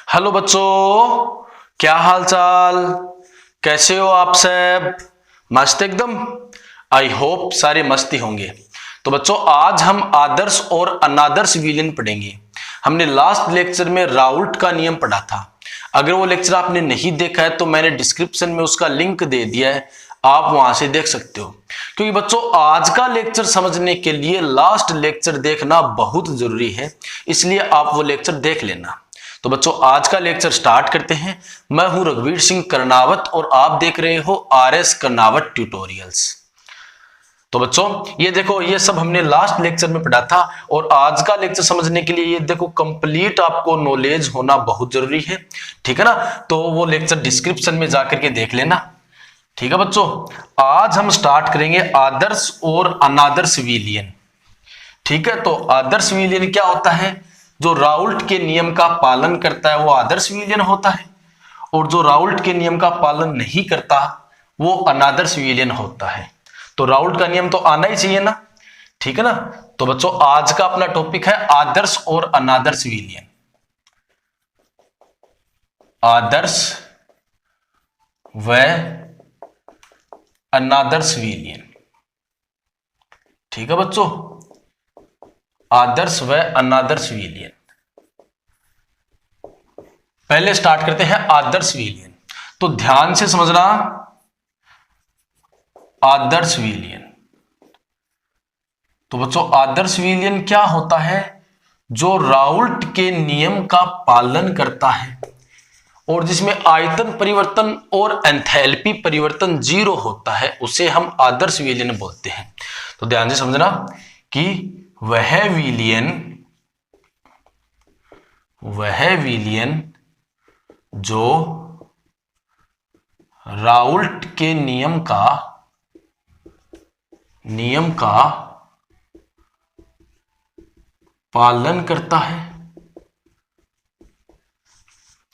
Hello बच्चों, क्या हाल चाल, कैसे हो आप सब? मस्त एकदम। आई होप सारे मस्ती होंगे। तो बच्चों, आज हम आदर्श और अनादर्श विलयन पढ़ेंगे। हमने लास्ट लेक्चर में राउल्ट का नियम पढ़ा था। अगर वो लेक्चर आपने नहीं देखा है तो मैंने डिस्क्रिप्शन में उसका लिंक दे दिया है, आप वहां से देख सकते हो। क्योंकि बच्चों, आज का लेक्चर समझने के लिए लास्ट लेक्चर देखना बहुत जरूरी है, इसलिए आप वो लेक्चर देख लेना। तो बच्चों, आज का लेक्चर स्टार्ट करते हैं। मैं हूं रघुवीर सिंह कर्नावत और आप देख रहे हो आरएस कर्नावत ट्यूटोरियल्स। तो बच्चों, ये देखो, ये सब हमने लास्ट लेक्चर में पढ़ा था और आज का लेक्चर समझने के लिए ये देखो कंप्लीट आपको नॉलेज होना बहुत जरूरी है। ठीक है ना? तो वो लेक्चर डिस्क्रिप्शन में जाकर के देख लेना। ठीक है बच्चों, आज हम स्टार्ट करेंगे आदर्श और अनादर्श विलयन। ठीक है, तो आदर्श विलयन क्या होता है? जो राउल्ट के नियम का पालन करता है वो आदर्श विलयन होता है, और जो राउल्ट के नियम का पालन नहीं करता वो अनादर्श विलयन होता है। तो राउल्ट का नियम तो आना ही चाहिए ना। ठीक है ना? तो बच्चों, आज का अपना टॉपिक है आदर्श और अनादर्श विलयन। आदर्श व अनादर्श विलयन। ठीक है बच्चों, आदर्श व अनादर्श विलयन। पहले स्टार्ट करते हैं आदर्श विलयन। तो ध्यान से समझना, आदर्श विलयन। तो बच्चों, आदर्श विलयन क्या होता है? जो राउल्ट के नियम का पालन करता है और जिसमें आयतन परिवर्तन और एंथैल्पी परिवर्तन जीरो होता है, उसे हम आदर्श विलयन बोलते हैं। तो ध्यान से समझना कि वह विलयन जो राउल्ट के नियम का पालन करता है,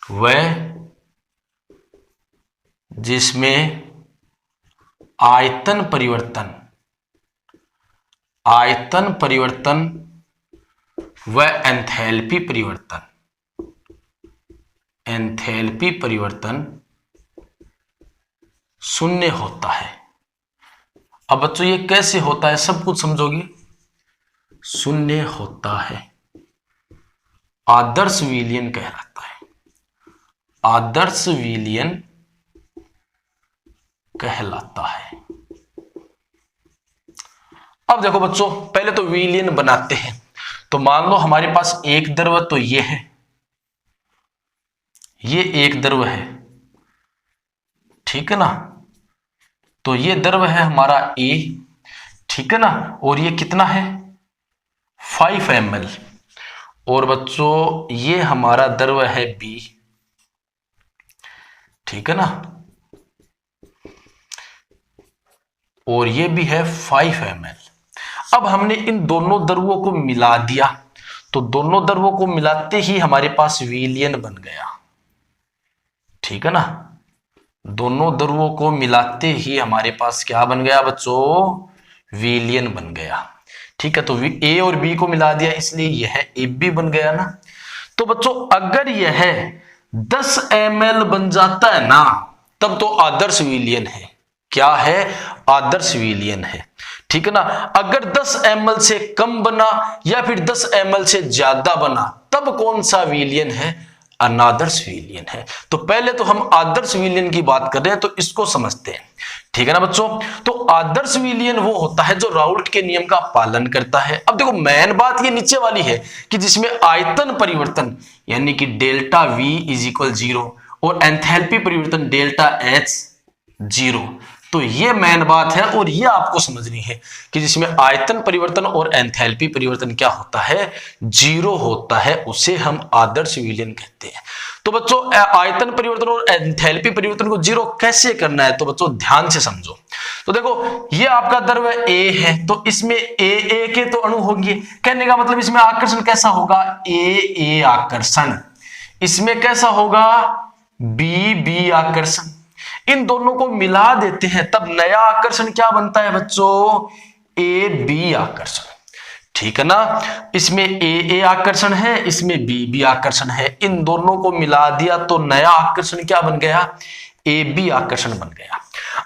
वह जिसमें आयतन परिवर्तन व एंथैल्पी परिवर्तन शून्य होता है। अब बच्चों, ये कैसे होता है सब कुछ समझोगे। शून्य होता है, आदर्श विलयन कहलाता है। आदर्श विलयन कहलाता है। अब देखो बच्चों, पहले तो विलयन बनाते हैं। तो मान लो हमारे पास एक द्रव, तो ये है, ये एक द्रव है। ठीक है ना? तो ये द्रव है हमारा A। ठीक है ना? और ये कितना है? 5 ml। और बच्चों, ये हमारा द्रव है B। ठीक है ना? और ये भी है 5 ml। अब हमने इन दोनों द्रवों को मिला दिया, तो दोनों द्रवों को मिलाते ही हमारे पास विलयन बन गया। ठीक है ना? दोनों द्रवों को मिलाते ही हमारे पास क्या बन गया बच्चों? विलयन बन गया। ठीक है, तो A और B को मिला दिया, इसलिए यह AB बन गया ना। तो बच्चों, अगर यह 10 ml बन जाता है ना, तब तो आदर्श विलयन है। क्या है? आदर्श विलयन है। ठीक है ना? अगर 10 ml से कम बना या फिर 10 ml से ज्यादा बना, तब कौन सा विलयन है? अनादर्श विलयन है। तो पहले तो हम आदर्श विलयन की बात कर रहे हैं, तो इसको समझते हैं। ठीक है ना बच्चों? तो आदर्श विलयन वो होता है जो राउल्ट के नियम का पालन करता है। अब देखो, मेन बात ये नीचे वाली है कि जिसमें आयतन परिवर्तन यानी कि डेल्टा V इज इक्वल 0 और एंथैल्पी परिवर्तन डेल्टा H 0। तो ये मेन बात है और ये आपको समझनी है कि जिसमें आयतन परिवर्तन और एंथैल्पी परिवर्तन क्या होता है? 0 होता है, उसे हम आदर्श विलयन कहते हैं। तो बच्चों, आयतन परिवर्तन और एंथैल्पी परिवर्तन को 0 कैसे करना है? तो बच्चों, ध्यान से समझो। तो देखो, ये आपका द्रव A है, तो इसमें A के तो अणु होंगे। कहने का मतलब इसमें आकर्षण कैसा होगा? A आकर्षण। इसमें कैसा होगा? B आकर्षण। इन दोनों को मिला देते हैं, तब नया आकर्षण क्या बनता है बच्चों? AB आकर्षण। ठीक है ना। इसमें ए आकर्षण है, इसमें बी आकर्षण है, इन दोनों को मिला दिया तो नया आकर्षण क्या बन गया, ए बी आकर्षण बन गया।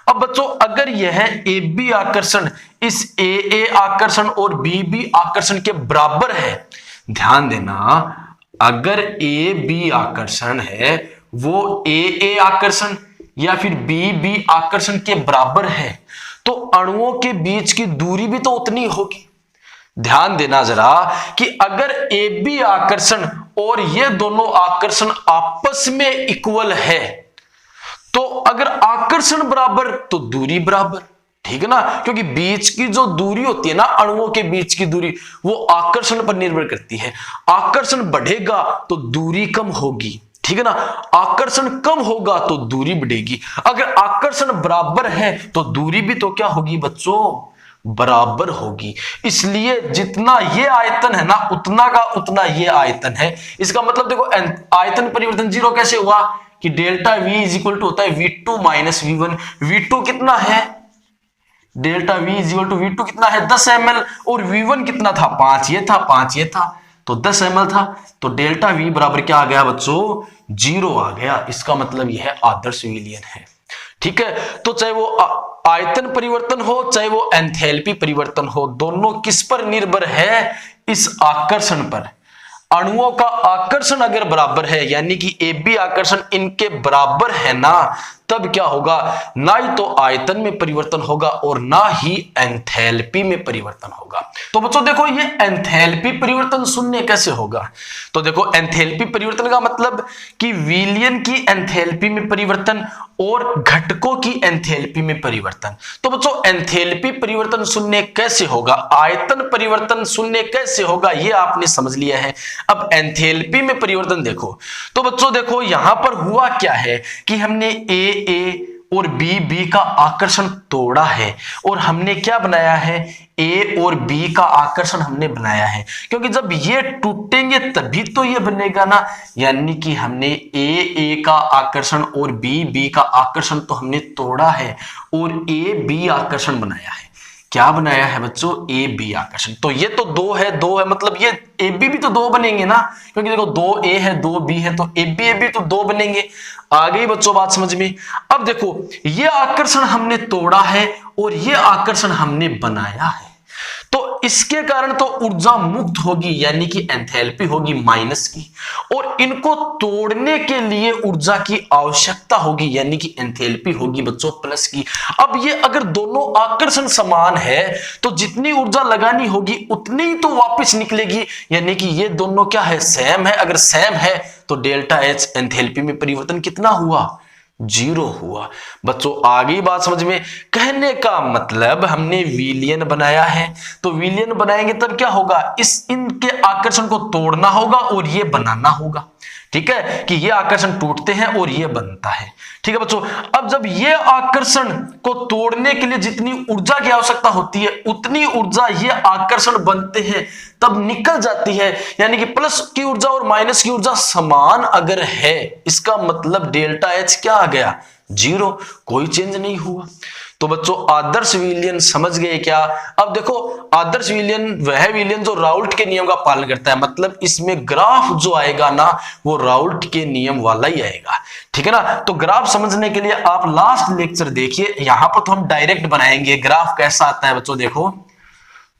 अब बच्चों अगर यह ए बी आकर्षण इस ए आकर्षण और बी आकर्षण के बराबर है, ध्यान देना, अगर ए बी आकर्षण है वो ए आकर्षण या फिर बी आकर्षण के बराबर है, तो अणुओं के बीच की दूरी भी तो उतनी होगी। ध्यान देना जरा कि अगर ए बी आकर्षण और ये दोनों आकर्षण आपस में इक्वल है, तो अगर आकर्षण बराबर तो दूरी बराबर, ठीक है ना, क्योंकि बीच की जो दूरी होती है ना, अणुओं के बीच की दूरी, वो आकर्षण पर निर्भर करती है। आकर्षण बढ़ेगा तो दूरी कम होगी, ठीक है ना, आकर्षण कम होगा तो दूरी बढ़ेगी। अगर आकर्षण बराबर है तो दूरी भी तो क्या होगी बच्चों, बराबर होगी। इसलिए जितना ये आयतन है ना, उतना का उतना ये आयतन है। इसका मतलब देखो आयतन परिवर्तन जीरो कैसे हुआ कि delta V is equal to होता है V2 माइनस V1। V2 कितना है, delta V is equal to V2 कितना है 10 ml, और V1 कितना था 5, ये था 5, ये था, तो 10 ml था, तो डेल्टा V बराबर क्या आ गया बच्चों, 0 आ गया। इसका मतलब यह आदर्श विलयन है, ठीक है। तो चाहे वो आयतन परिवर्तन हो चाहे वो एंथैल्पी परिवर्तन हो, दोनों किस पर निर्भर है, इस आकर्षण पर। अणुओं का आकर्षण अगर बराबर है, यानी कि ए बी आकर्षण इनके बराबर है ना, तब क्या होगा, ना ही तो आयतन में परिवर्तन होगा और ना ही एंथैल्पी में परिवर्तन होगा। तो बच्चों देखो ये एंथैल्पी परिवर्तन शून्य कैसे होगा, तो देखो एंथैल्पी परिवर्तन का मतलब कि विलयन की एंथैल्पी में परिवर्तन और घटकों की एंथैल्पी में परिवर्तन। तो बच्चों एंथैल्पी परिवर्तन शून्य कैसे होगा, आयतन परिवर्तन शून्य कैसे होगा, ये आपने समझ लिया है। अब एंथैल्पी में परिवर्तन देखो, तो बच्चों देखो यहां पर हुआ क्या है कि हमने ए और बी का आकर्षण तोड़ा है, और हमने क्या बनाया है, ए और बी का आकर्षण हमने बनाया है, क्योंकि जब ये टूटेंगे तभी तो ये बनेगा ना। यानी कि हमने ए का आकर्षण और बी का आकर्षण तो हमने तोड़ा है और ए बी आकर्षण बनाया है। क्या बनाया है बच्चों, ए बी आकर्षण। तो ये तो दो है मतलब ये ए बी भी तो दो बनेंगे ना, क्योंकि देखो दो ए है दो बी है, तो ए बी तो दो बनेंगे। आ गई बच्चों बात समझ में। अब देखो ये आकर्षण हमने तोड़ा है और ये आकर्षण हमने बनाया है, तो इसके कारण तो ऊर्जा मुक्त होगी, यानी कि एंथैल्पी होगी माइनस की, और इनको तोड़ने के लिए ऊर्जा की आवश्यकता होगी, यानी कि एंथैल्पी होगी बच्चों प्लस की। अब ये अगर दोनों आकर्षण समान है तो जितनी ऊर्जा लगानी होगी उतनी ही तो वापस निकलेगी, यानी कि ये दोनों क्या है, सेम है। अगर सेम है तो डेल्टा एच एंथैल्पी में परिवर्तन कितना हुआ, 0 हुआ। बच्चों आ गई बात समझ में। कहने का मतलब हमने विलयन बनाया है, तो विलयन बनाएंगे तब क्या होगा, इनके आकर्षण को तोड़ना होगा और ये बनाना होगा, ठीक है, कि ये आकर्षण टूटते हैं और ये बनता है, ठीक है बच्चों। अब जब ये आकर्षण को तोड़ने के लिए जितनी ऊर्जा की आवश्यकता होती है उतनी ऊर्जा ये आकर्षण बनते हैं तब निकल जाती है, यानी कि प्लस की ऊर्जा और माइनस की ऊर्जा समान अगर है, इसका मतलब डेल्टा एच क्या आ गया, 0, कोई चेंज नहीं हुआ। तो बच्चों आदर्श विलयन समझ गए क्या। अब देखो आदर्श विलयन वह विलयन जो राउल्ट के नियम का पालन करता है, मतलब इसमें ग्राफ जो आएगा ना वो राउल्ट के नियम वाला ही आएगा, ठीक है ना। तो ग्राफ समझने के लिए आप लास्ट लेक्चर देखिए, यहां पर तो हम डायरेक्ट बनाएंगे। ग्राफ कैसा आता है बच्चों, देखो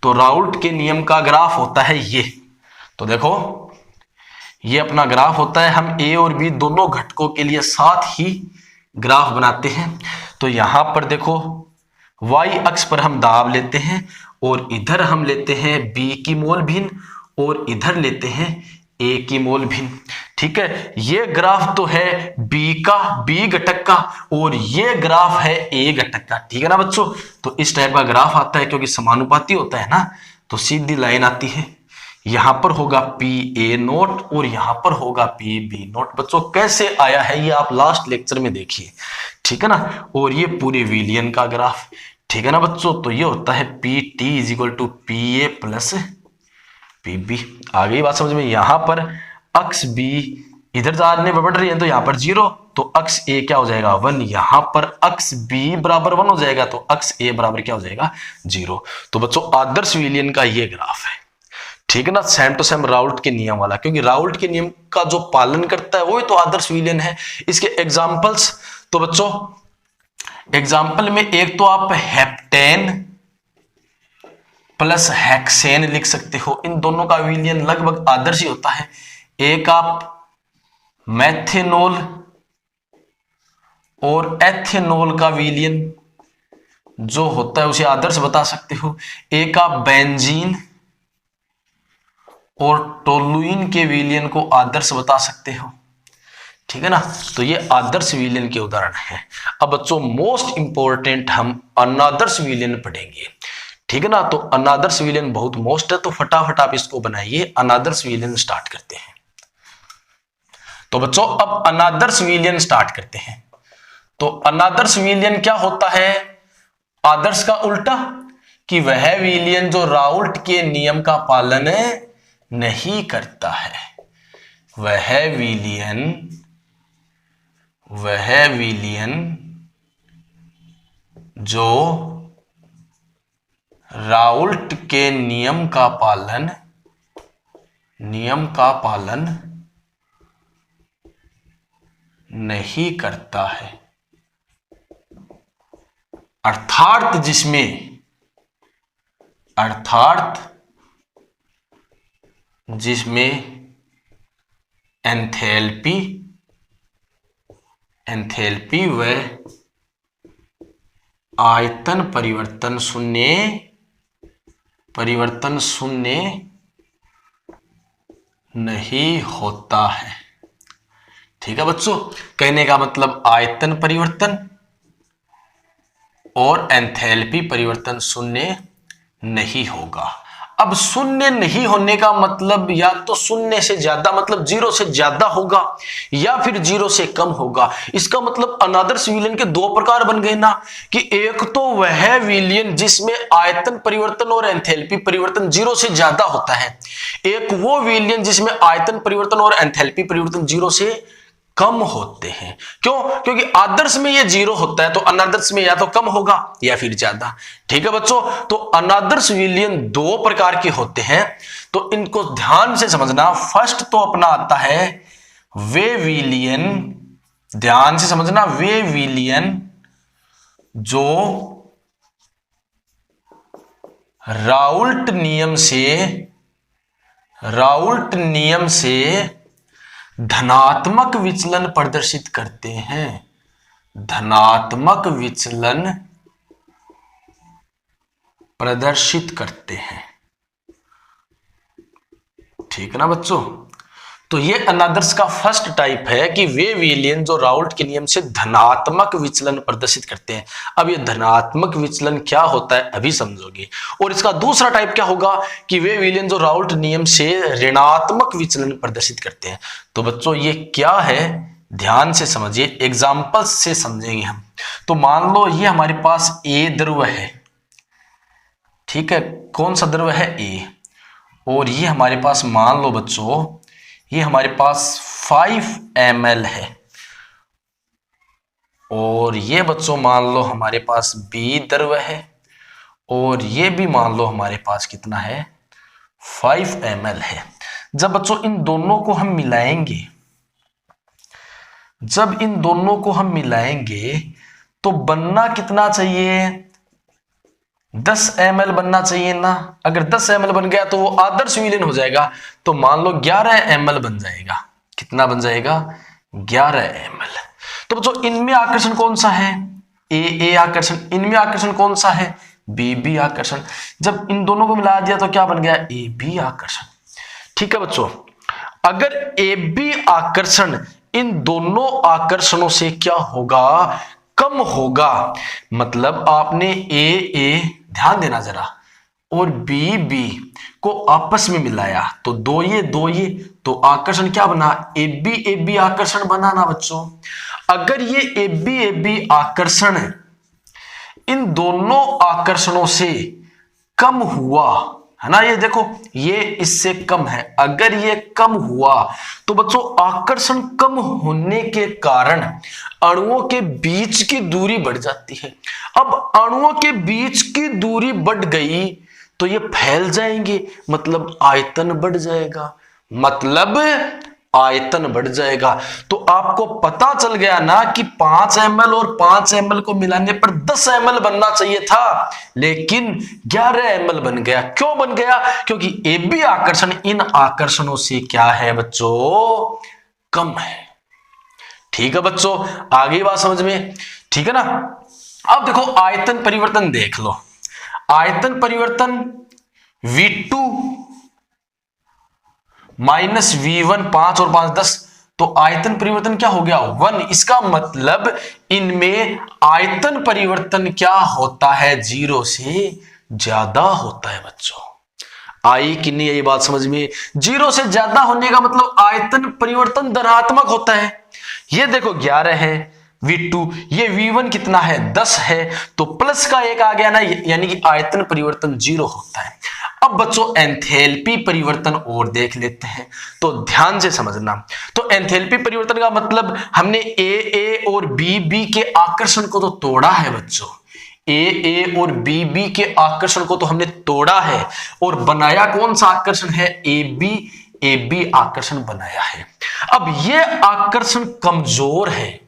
तो राउल्ट के नियम का ग्राफ होता है ये, तो देखो ये अपना ग्राफ होता है। हम ए और बी दोनों घटकों के लिए साथ ही ग्राफ बनाते हैं। तो यहां पर देखो y अक्ष पर हम दाब लेते हैं और इधर हम लेते हैं b की मोल भिन्न और इधर लेते हैं a की मोल भिन्न, ठीक है। ये ग्राफ तो है b घटक का और ये ग्राफ है a घटक का, ठीक है ना बच्चों। तो इस टाइप का ग्राफ आता है क्योंकि समानुपाती होता है ना, तो सीधी लाइन आती है। यहां पर होगा PA0 और यहां पर होगा PB0। बच्चों कैसे आया है ये आप लास्ट लेक्चर में देखिए, ठीक है ना। और ये पूरे विलयन का ग्राफ, ठीक है ना बच्चों। तो ये होता है PT is equal to PA plus PB। आ गई बात समझ में। यहां पर अक्ष B इधर जाने बढ़ रही है तो यहां पर 0, तो अक्ष A क्या हो जाएगा 1, यहां पर अक्ष B बराबर 1 हो जाएगा, तो अक्ष A बराबर क्या हो जाएगा 0। तो बच्चों आदर्श विलयन का ये ग्राफ है, ठीक है ना, सेम टू सेम राउल्ट के नियम वाला, क्योंकि राउल्ट के नियम का जो पालन करता है वही तो आदर्श विलयन है। इसके एग्जांपल्स तो बच्चों, एग्जाम्पल में एक तो आप हेप्टेन प्लस हेक्सेन लिख सकते हो, इन दोनों का विलयन लगभग आदर्श ही होता है। एक आप मेथेनॉल और एथेनॉल का विलयन जो होता है उसे आदर्श बता सकते हो। एक आप बेंजीन और टोलुइन के विलयन को आदर्श बता सकते हो, ठीक है ना। तो ये आदर्श विलयन के उदाहरण है। अब बच्चों मोस्ट इंपॉर्टेंट हम अनादर्श विलयन पढ़ेंगे, ठीक है ना। तो अनादर्श विलयन बहुत मोस्ट है, तो फटाफट आप इसको बनाइए। अनादर्श विलयन स्टार्ट करते हैं। तो बच्चों अब अनादर्श विलयन स्टार्ट करते हैं। तो अनादर्श विलयन क्या होता है? आदर्श का उल्टा, कि वह विलयन जो राउल्ट के नियम का पालन नहीं करता है। वह विलयन जो राउल्ट के नियम का पालन नहीं करता है, अर्थात जिसमें एंथैल्पी व आयतन परिवर्तन शून्य नहीं होता है। ठीक है बच्चों, कहने का मतलब आयतन परिवर्तन और एंथैल्पी परिवर्तन शून्य नहीं होगा। अब शून्य नहीं होने का मतलब या तो शून्य से ज्यादा मतलब 0 से ज्यादा होगा या फिर 0 से कम होगा। इसका मतलब अनादर्श विलयन के दो प्रकार बन गए ना, कि एक तो वह विलयन जिसमें आयतन परिवर्तन और एंथैल्पी परिवर्तन 0 से ज्यादा होता है, एक वो विलयन जिसमें आयतन परिवर्तन और एंथैल्पी परिवर्तन 0 से कम होते हैं। क्यों? क्योंकि आदर्श में ये 0 होता है तो अनादर्श में या तो कम होगा या फिर ज्यादा। ठीक है बच्चों, तो अनादर्श विलयन दो प्रकार के होते हैं, तो इनको ध्यान से समझना। फर्स्ट तो अपना आता है वे विलयन, ध्यान से समझना, वे विलयन जो राउल्ट नियम से धनात्मक विचलन प्रदर्शित करते हैं। धनात्मक विचलन प्रदर्शित करते हैं। ठीक है ना बच्चों, तो ये अनादर्श का फर्स्ट टाइप है कि वे विलयन जो राउल्ट के नियम से धनात्मक विचलन प्रदर्शित करते हैं। अब ये धनात्मक विचलन क्या होता है अभी समझोगे। और इसका दूसरा टाइप क्या होगा कि वे विलयन जो राउल्ट नियम से ऋणात्मक विचलन प्रदर्शित करते हैं। तो बच्चों ये क्या है, ध्यान से समझिए, एग्जाम्पल्स से समझेंगे हम। तो मान लो ये हमारे पास ए द्रव्य है, ठीक है, कौन सा द्रव्य है? ए। और ये हमारे पास मान लो बच्चों ये हमारे पास 5 ml है, और ये बच्चों मान लो हमारे पास बी द्रव्य है, और ये भी मान लो हमारे पास कितना है? 5 ml है। जब बच्चों इन दोनों को हम मिलाएंगे, तो बनना कितना चाहिए? 10 ml बनना चाहिए ना। अगर 10 ml बन गया तो वो आदर्श विलयन हो जाएगा। तो मान लो 11 ml बन जाएगा। कितना बन जाएगा? 11 ml। तो बच्चों इनमें आकर्षण कौन सा है? ए आकर्षण। इनमें आकर्षण कौन सा है? बी आकर्षण। जब इन दोनों को मिला दिया तो क्या बन गया? ए बी आकर्षण। ठीक है बच्चों, अगर ए बी आकर्षण इन दोनों आकर्षणों से क्या होगा? कम होगा। मतलब आपने ए ध्यान देना जरा, और बी को आपस में मिलाया तो दो ये तो आकर्षण क्या बना? ए बी आकर्षण बना ना बच्चों। अगर ये ए बी आकर्षण इन दोनों आकर्षणों से कम हुआ है ना, ये देखो ये इससे कम है, अगर ये कम हुआ तो बच्चों आकर्षण कम होने के कारण अणुओं के बीच की दूरी बढ़ जाती है। अब अणुओं के बीच की दूरी बढ़ गई तो ये फैल जाएंगे, मतलब आयतन बढ़ जाएगा, मतलब आयतन बढ़ जाएगा। तो आपको पता चल गया ना कि 5 ml और 5 ml को मिलाने पर 10 ml बनना चाहिए था, लेकिन 11 ml बन गया। क्यों बन गया? क्योंकि AB आकर्षण इन आकर्षणों से क्या है बच्चों? कम है। ठीक है बच्चों, आगे बात समझ में? ठीक है ना। अब देखो आयतन परिवर्तन देख लो। आयतन परिवर्तन V2 माइनस V1, 5 और 5 10, तो आयतन परिवर्तन क्या हो गया? 1। इसका मतलब इनमें आयतन परिवर्तन क्या होता है? 0 से ज्यादा होता है बच्चों। आई कि नहीं ये बात समझ में? 0 से ज्यादा होने का मतलब आयतन परिवर्तन धनात्मक होता है। ये देखो 11 है V2, ये V1 कितना है? 10 है, तो प्लस का 1 आ गया ना, यानी कि आयतन परिवर्तन 0 होता है। अब बच्चों एंथैल्पी परिवर्तन और देख लेते हैं, तो ध्यान से समझना। तो एंथैल्पी परिवर्तन का मतलब हमने ए और बी के आकर्षण को तो तोड़ा है बच्चों। ए और बी के आकर्षण को तो हमने तोड़ा है, और बनाया कौन सा आकर्षण है? ए बी आकर्षण बनाया है। अब ये आकर्षण कमजोर है,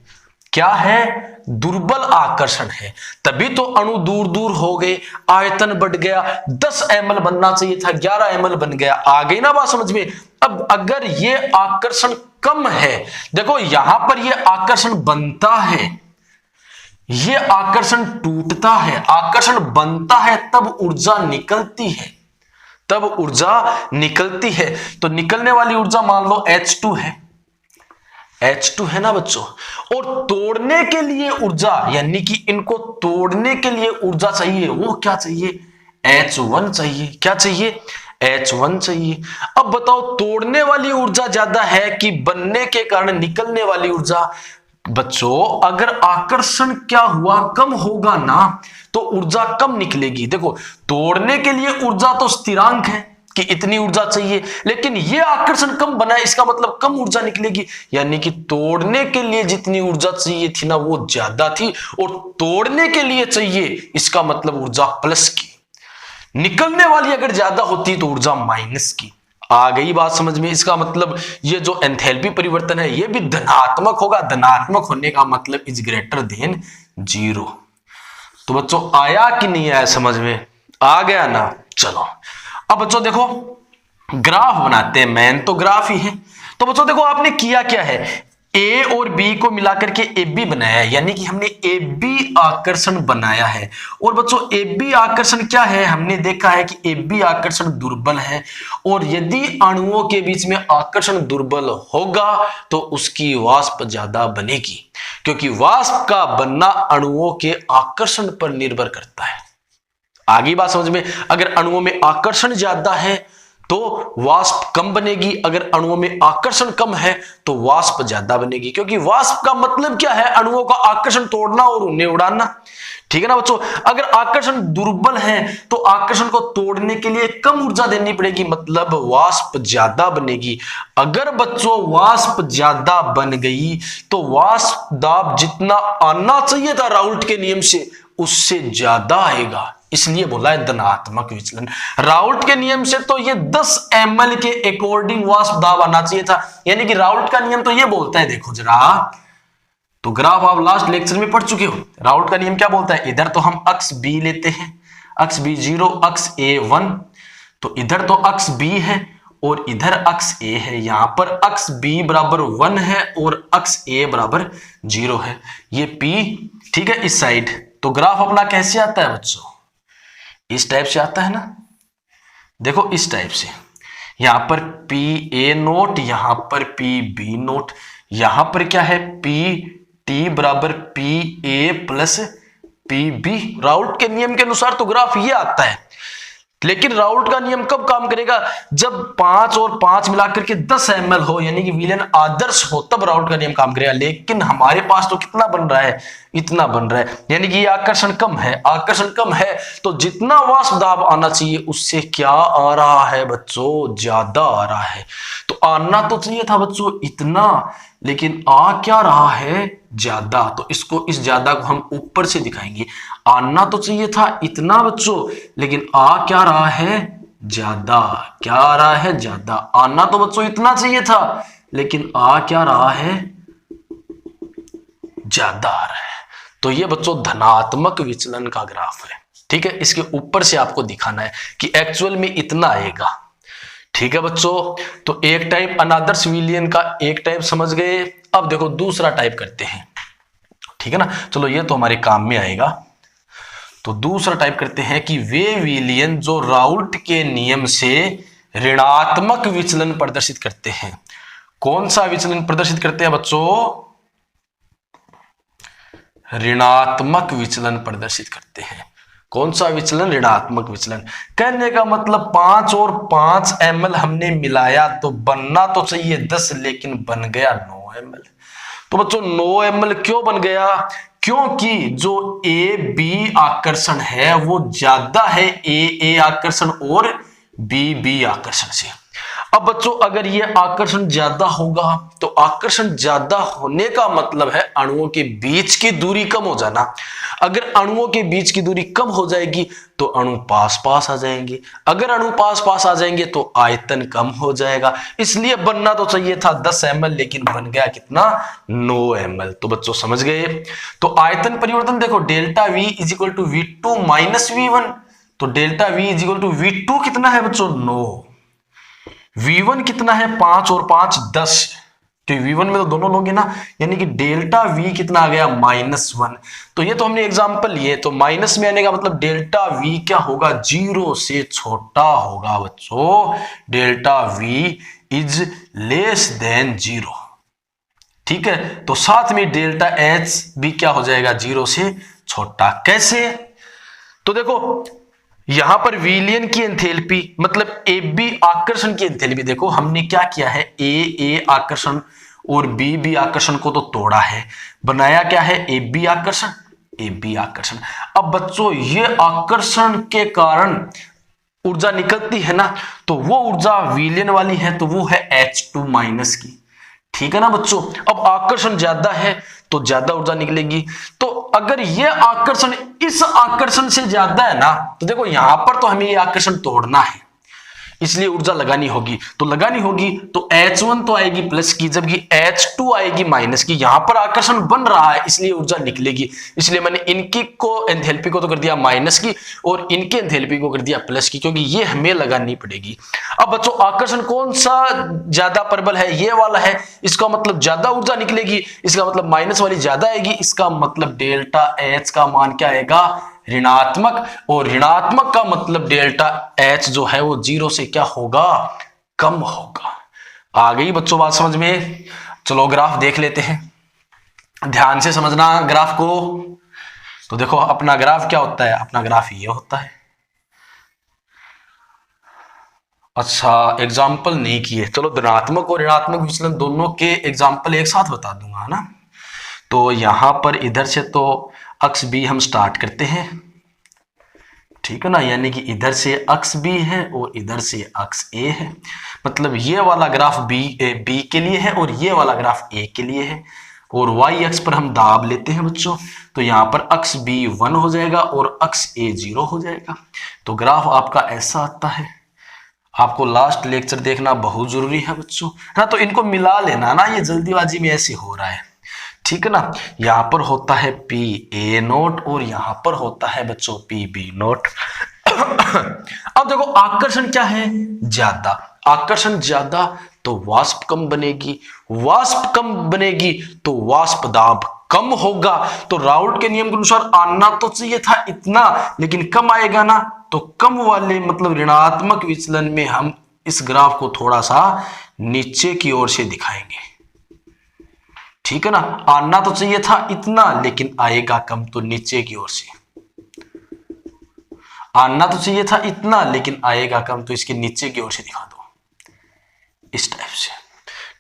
क्या है? दुर्बल आकर्षण है, तभी तो अणु दूर दूर हो गए, आयतन बढ़ गया। 10 ml बनना चाहिए था, 11 ml बन गया। आ गई ना बात समझ में? अब अगर ये आकर्षण कम है, देखो यहां पर ये आकर्षण बनता है, ये आकर्षण टूटता है, आकर्षण बनता है, तब ऊर्जा निकलती है, तब ऊर्जा निकलती है। तो निकलने वाली ऊर्जा मान लो H2 है, H2 है ना बच्चों। और तोड़ने के लिए ऊर्जा, यानी कि इनको तोड़ने के लिए ऊर्जा चाहिए, वो क्या चाहिए? H1 चाहिए। क्या चाहिए? H1 चाहिए। अब बताओ तोड़ने वाली ऊर्जा ज्यादा है कि बनने के कारण निकलने वाली ऊर्जा? बच्चों अगर आकर्षण क्या हुआ? कम होगा ना, तो ऊर्जा कम निकलेगी। देखो तोड़ने के लिए ऊर्जा तो स्थिरांक है कि इतनी ऊर्जा चाहिए, लेकिन ये आकर्षण कम बना है, इसका मतलब कम ऊर्जा निकलेगी, यानी कि तोड़ने के लिए जितनी ऊर्जा चाहिए थी ना वो ज्यादा थी, और तोड़ने के लिए चाहिए, इसका मतलब ऊर्जा प्लस की। निकलने वाली अगर ज्यादा होती तो ऊर्जा माइनस की। आ गई बात समझ में? इसका मतलब ये जो एंथैल्पी परिवर्तन है ये भी धनात्मक होगा। धनात्मक होने का मतलब इज ग्रेटर देन 0। तो बच्चों आया कि नहीं आया समझ में? आ गया ना। चलो अब बच्चों देखो ग्राफ बनाते हैं, मेन तो ग्राफ ही है। तो बच्चों देखो आपने किया क्या है? ए और बी को मिलाकर के ए बी बनाया है, यानी कि हमने ए बी आकर्षण बनाया है। और बच्चों ए बी आकर्षण क्या है? हमने देखा है कि ए बी आकर्षण दुर्बल है, और यदि अणुओं के बीच में आकर्षण दुर्बल होगा तो उसकी वाष्प ज्यादा बनेगी, क्योंकि वाष्प का बनना अणुओं के आकर्षण पर निर्भर करता है। आगे बात समझ में? अगर अणुओं में आकर्षण ज्यादा है तो वाष्प कम बनेगी, अगर अणुओं में आकर्षण कम है तो वाष्प ज्यादा बनेगी, क्योंकि वाष्प का मतलब क्या है? अणुओं का आकर्षण तोड़ना और उन्हें उड़ाना। ठीक है ना बच्चों? अगर आकर्षण दुर्बल है तो आकर्षण को तोड़ने के लिए कम ऊर्जा देनी पड़ेगी, मतलब वाष्प ज्यादा बनेगी। अगर बच्चों वाष्प ज्यादा बन गई तो वाष्प दाब जितना आना चाहिए था राउल्ट के नियम से उससे ज्यादा आएगा, इसलिए बोला है धनात्मक विचलन। राउल्ट के नियम से तो ये 10 ml के अकॉर्डिंग वाष्प दाब आना चाहिए था, यानी कि राउल्ट का नियम तो ये बोलता है, देखो जरा, तो ग्राफ आप लास्ट लेक्चर में पढ़ चुके हो। राउल्ट का नियम क्या बोलता है? इधर तो हम अक्ष बी लेते हैं, अक्ष बी 0, अक्ष ए 1, तो इधर तो अक्ष बी है और इधर अक्ष ए है। यहां पर अक्ष बी बराबर 1 है और अक्ष ए बराबर 0 है, ये पी। ठीक है, इस साइड तो ग्राफ अपना कैसे आता है बच्चों? इस टाइप से आता है ना, देखो इस टाइप से। यहां पर पी ए नोट, यहां पर पी बी नोट, यहां पर क्या है? पी टी बराबर P A plus P B. Raoult के नियम के अनुसार तो ग्राफ ये आता है, लेकिन राउल्ट का नियम कब काम करेगा? जब 5 और 5 मिलाकर के 10 ml हो, यानी कि विलयन आदर्श हो, तब राउल्ट का नियम काम करेगा। लेकिन हमारे पास तो कितना बन रहा है? इतना बन रहा है, यानी कि ये आकर्षण कम है। आकर्षण कम है तो जितना वाष्प दाब आना चाहिए उससे क्या आ रहा है बच्चों? ज्यादा आ रहा है। तो आना तो चाहिए था बच्चों इतना, लेकिन आ क्या रहा है, ज्यादा। तो इसको, इस ज्यादा को हम ऊपर से दिखाएंगे। आना तो चाहिए था इतना बच्चों, लेकिन आ क्या रहा है, ज्यादा। क्या आ रहा है, ज्यादा। आना तो बच्चों इतना चाहिए था, लेकिन आ क्या रहा है, ज्यादा आ रहा है। तो ये बच्चों धनात्मक विचलन का ग्राफ है। ठीक है, इसके ऊपर से आपको दिखाना है कि एक्चुअल में इतना आएगा। ठीक है बच्चों, तो एक टाइप अनादर्श विलियन का एक टाइप समझ गए। अब देखो दूसरा टाइप करते हैं। ठीक है ना, चलो ये तो हमारे काम में आएगा। तो दूसरा टाइप करते हैं कि वे विलियन जो राउल्ट के नियम से ऋणात्मक विचलन प्रदर्शित करते हैं। कौन सा विचलन प्रदर्शित करते हैं बच्चों, ऋणात्मक विचलन प्रदर्शित करते हैं। कौन सा विचलन, ऋणात्मक विचलन। कहने का मतलब 5 और 5 ml हमने मिलाया तो बनना तो चाहिए 10, लेकिन बन गया 9 ml। तो बच्चों 9 ml क्यों बन गया, क्योंकि जो ए बी आकर्षण है वो ज्यादा है ए आकर्षण और बी आकर्षण से। अब बच्चों अगर ये आकर्षण ज्यादा होगा तो आकर्षण ज्यादा होने का मतलब है अणुओं के बीच की दूरी कम हो जाना। अगर अणुओं के बीच की दूरी कम हो जाएगी तो अणु पास पास आ जाएंगे। अगर अणु पास पास आ जाएंगे तो आयतन कम हो जाएगा। इसलिए बनना तो चाहिए था 10 ml, लेकिन बन गया कितना, 9 ml। तो बच्चों समझ गए। तो आयतन परिवर्तन देखो, delta V is equal to V2 minus V1। तो delta V is equal to V2 कितना है बच्चों, 9। V1 कितना है, 5 और 5 10। तो V1 में तो दोनों लोग हैं ना, यानी कि डेल्टा V कितना आ गया, -1। तो ये तो हमने एग्जांपल लिए, तो माइनस में आने का मतलब डेल्टा V क्या होगा, 0 से छोटा होगा बच्चों। Delta V is less than 0। ठीक है, तो साथ में डेल्टा H भी क्या हो जाएगा, 0 से छोटा। कैसे, तो देखो यहां पर विलियन की एंथैल्पी मतलब ए बी आकर्षण की एंथैल्पी, देखो हमने क्या किया है, ए आकर्षण और बी आकर्षण को तो तोड़ा है, बनाया क्या है, ए बी आकर्षण। अब बच्चों ये आकर्षण के कारण ऊर्जा निकलती है ना, तो वो ऊर्जा विलियन वाली है, तो वो है H2 माइनस की। ठीक है ना बच्चों, अब आकर्षण ज्यादा है तो ज्यादा ऊर्जा निकलेगी। तो अगर ये आकर्षण इस आकर्षण से ज्यादा है ना, तो देखो यहां पर तो हमें ये आकर्षण तोड़ना है, इसलिए ऊर्जा लगानी होगी। तो लगानी होगी तो H1 तो आएगी प्लस की, जबकि H2 आएगी माइनस की। यहां पर आकर्षण बन रहा है इसलिए ऊर्जा निकलेगी। इसलिए मैंने इनकी को एंथैल्पी को तो कर दिया माइनस की और इनके एंथैल्पी को कर दिया प्लस की, क्योंकि ये हमें लगानी पड़ेगी। अब बच्चों आकर्षण कौन सा ज्यादा प्रबल है, ये वाला है, इसका मतलब ज्यादा ऊर्जा निकलेगी, इसका मतलब माइनस वाली ज्यादा आएगी। इसका मतलब डेल्टा H का मान क्या आएगा, ऋणात्मक। और ऋणात्मक का मतलब डेल्टा H जो है वो 0 से क्या होगा, कम होगा। आ गई बच्चों बात समझ में। चलो ग्राफ देख लेते हैं, ध्यान से समझना ग्राफ को। तो देखो अपना ग्राफ क्या होता है, अपना ग्राफ ये होता है। अच्छा एग्जाम्पल नहीं किए, चलो धनात्मक और ऋणात्मक विचलन दोनों के एग्जाम्पल एक साथ बता दूंगा ना। तो यहां पर इधर से तो अक्ष बी हम स्टार्ट करते हैं, ठीक है ना, यानी कि इधर से अक्ष बी है और इधर से अक्ष ए है। मतलब ये वाला ग्राफ बी के लिए है और ये वाला ग्राफ ए के लिए है। और वाई अक्ष पर हम दाब लेते हैं बच्चों, तो यहाँ पर अक्ष बी 1 हो जाएगा और अक्ष ए 0 हो जाएगा। तो ग्राफ आपका ऐसा आता है। आपको लास्ट लेक्चर देखना बहुत जरूरी है बच्चों, है ना। तो इनको मिला लेना ना, ये जल्दीबाजी में ऐसे हो रहा है, ठीक है ना। यहां पर होता है पी ए नोट और यहां पर होता है बच्चों पी बी नोट। अब देखो आकर्षण क्या है, ज्यादा। आकर्षण ज्यादा तो वाष्प कम बनेगी, वाष्प कम बनेगी तो वाष्प दाब कम होगा। तो राउल्ट के नियम के अनुसार आना तो चाहिए था इतना, लेकिन कम आएगा ना। तो कम वाले मतलब ऋणात्मक विचलन में हम इस ग्राफ को थोड़ा सा नीचे की ओर से दिखाएंगे, ठीक है ना। आना तो चाहिए था इतना, लेकिन आएगा कम, तो नीचे की ओर से। आना तो चाहिए था इतना, लेकिन आएगा कम, तो इसके नीचे की ओर से दिखा दो, इस टाइप से,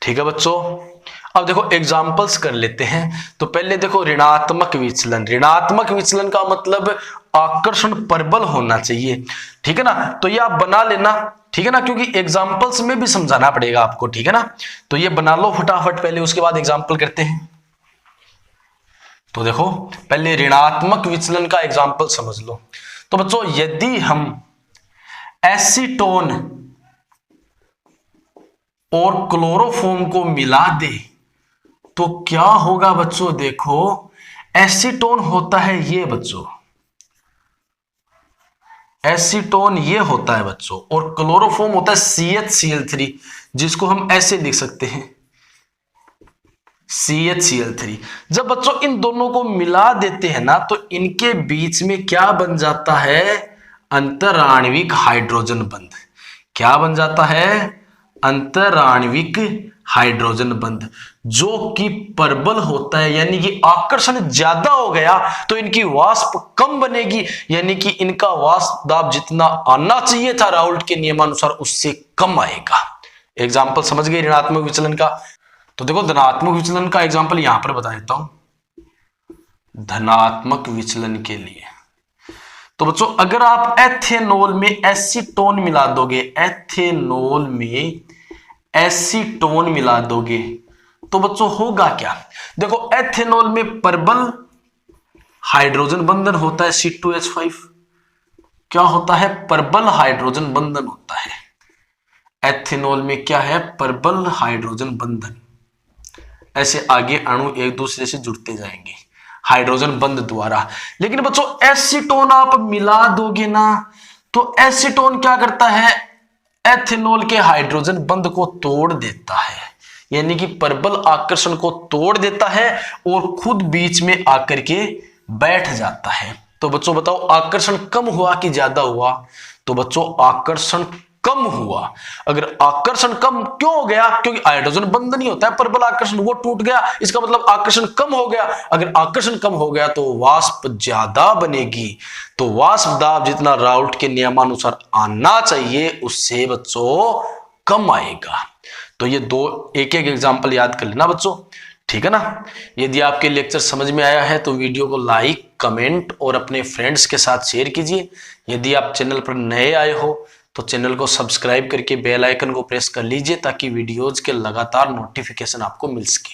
ठीक है बच्चों। अब देखो एग्जांपल्स कर लेते हैं। तो पहले देखो ऋणात्मक विचलन। ऋणात्मक विचलन का मतलब आकर्षण प्रबल होना चाहिए, ठीक है ना। तो ये आप बना लेना, ठीक है ना, क्योंकि एग्जाम्पल्स में भी समझाना पड़ेगा आपको, ठीक है ना। तो ये बना लो फटाफट पहले, उसके बाद एग्जाम्पल करते हैं। तो देखो पहले ऋणात्मक विचलन का एग्जाम्पल समझ लो। तो बच्चों यदि हम एसीटोन और क्लोरोफॉर्म को मिला दे तो क्या होगा बच्चों, देखो एसीटोन होता है ये बच्चों, एसीटोन ये होता है बच्चों, और क्लोरोफॉर्म होता है CHCl3, जिसको हम ऐसे लिख सकते हैं CHCl3। जब बच्चों इन दोनों को मिला देते हैं ना तो इनके बीच में क्या बन जाता है, अंतराण्विक हाइड्रोजन बंध। क्या बन जाता है, अंतराण्विक हाइड्रोजन बंध, जो कि प्रबल होता है, यानी कि आकर्षण ज्यादा हो गया तो इनकी वाष्प कम बनेगी, यानी कि इनका वाष्प दाब जितना आना चाहिए था राउल्ट के नियमानुसार उससे कम आएगा। एग्जाम्पल समझ गए ऋणात्मक विचलन का। तो देखो धनात्मक विचलन का एग्जाम्पल यहां पर बता देता हूं। धनात्मक विचलन के लिए तो बच्चों अगर आप एथेनॉल में एसीटोन मिला दोगे, एथेनॉल में एसीटोन मिला दोगे तो बच्चों होगा क्या, देखो एथेनॉल में प्रबल हाइड्रोजन बंधन होता है C2H5। क्या होता है, प्रबल हाइड्रोजन बंधन होता है एथेनॉल में, क्या है, प्रबल हाइड्रोजन बंधन। ऐसे आगे अणु एक दूसरे से जुड़ते जाएंगे हाइड्रोजन बंध द्वारा। लेकिन बच्चों एसीटोन आप मिला दोगे ना तो एसीटोन क्या करता है, एथेनॉल के हाइड्रोजन बंध को तोड़ देता है, यानी कि प्रबल आकर्षण को तोड़ देता है और खुद बीच में आकर के बैठ जाता है। तो बच्चों बताओ आकर्षण कम हुआ कि ज्यादा हुआ, तो बच्चों आकर्षण कम हुआ। अगर आकर्षण कम क्यों हो गया, क्योंकि हाइड्रोजन बंध नहीं होता है, प्रबल आकर्षण वो टूट गया, इसका मतलब आकर्षण कम हो गया। अगर आकर्षण कम हो गया तो वाष्प ज्यादा बनेगी, तो वाष्प दाब जितना राउल्ट के नियमानुसार आना चाहिए उससे बच्चों कम आएगा। तो ये दो एक एक एग्जाम्पल याद कर लेना बच्चों, ठीक है ना। यदि आपके लेक्चर समझ में आया है तो वीडियो को लाइक, कमेंट और अपने फ्रेंड्स के साथ शेयर कीजिए। यदि आप चैनल पर नए आए हो तो चैनल को सब्सक्राइब करके बेल आइकन को प्रेस कर लीजिए ताकि वीडियोज के लगातार नोटिफिकेशन आपको मिल सके।